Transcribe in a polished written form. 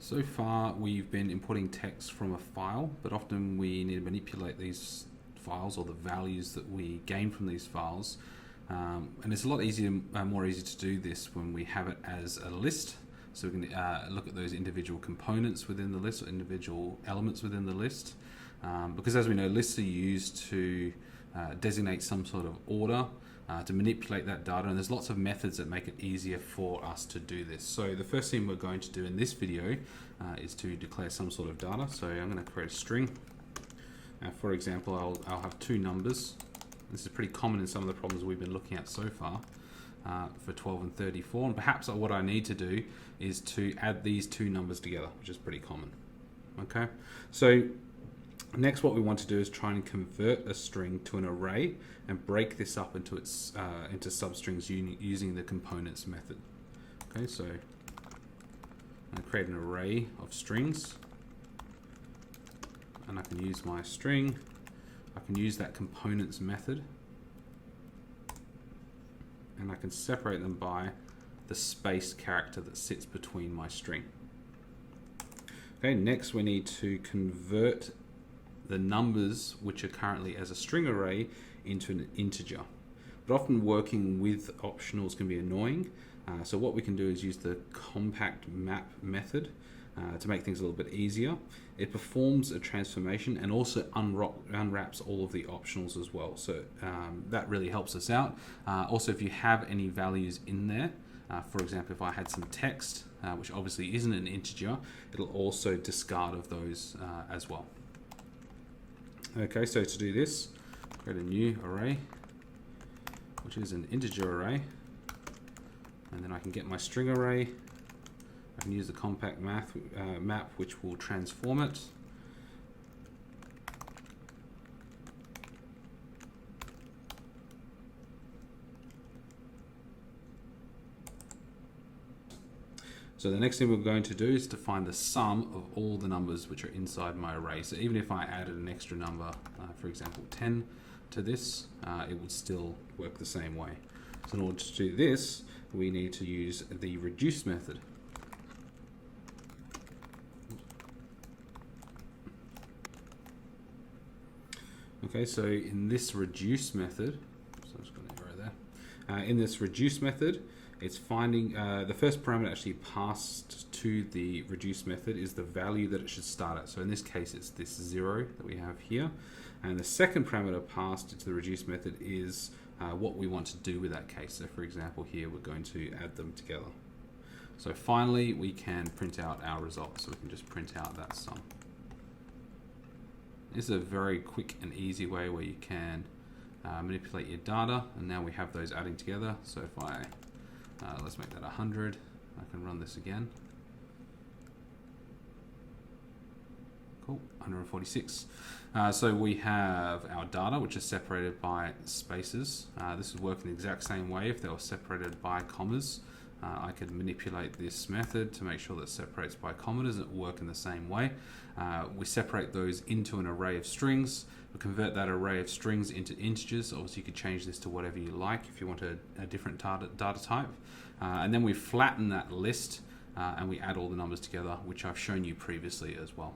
So far we've been importing text from a file, but often we need to manipulate these files or the values that we gain from these files. And it's a lot easier, more easy to do this when we have it as a list. So we can look at those individual components within the list or individual elements within the list. Because as we know, lists are used to designate some sort of order, to manipulate that data, and there's lots of methods that make it easier for us to do this. So the first thing we're going to do in this video is to declare some sort of data. So I'm going to create a string. For example, I'll have two numbers. This is pretty common in some of the problems we've been looking at so far for 12 and 34. And perhaps what I need to do is to add these two numbers together, which is pretty common. Okay, so next what we want to do is try and convert a string to an array and break this up into its into substrings using the components method. Okay, so I create an array of strings, and I can use my string. I can use that components method, and I can separate them by the space character that sits between my string. Okay, next we need to convert the numbers which are currently as a string array into an integer. But often working with optionals can be annoying. So what we can do is use the compact map method to make things a little bit easier. It performs a transformation and also unwraps all of the optionals as well. So that really helps us out. Also, if you have any values in there, for example, if I had some text, which obviously isn't an integer, it'll also discard of those as well. Okay, so to do this, create a new array, which is an integer array, and then I can get my string array. I can use the compact map, which will transform it. So the next thing we're going to do is to find the sum of all the numbers which are inside my array. So even if I added an extra number, for example 10 to this, it would still work the same way. So in order to do this, we need to use the reduce method. Okay, so in this reduce method, so I'm just going to arrow there. In this reduce method, it's finding the first parameter actually passed to the reduce method is the value that it should start at. So in this case, it's this 0 that we have here. And the second parameter passed to the reduce method is what we want to do with that case. So for example, here we're going to add them together. So finally, we can print out our result. So we can just print out that sum. This is a very quick and easy way where you can manipulate your data. And now we have those adding together. So if I let's make that 100. I can run this again. Cool, 146. So we have our data, which is separated by spaces. This would work in the exact same way if they were separated by commas. I could manipulate this method to make sure that it separates by commas and it will work in the same way. We separate those into an array of strings. We convert that array of strings into integers. Obviously, you could change this to whatever you like if you want a different data type. And then we flatten that list and we add all the numbers together, which I've shown you previously as well.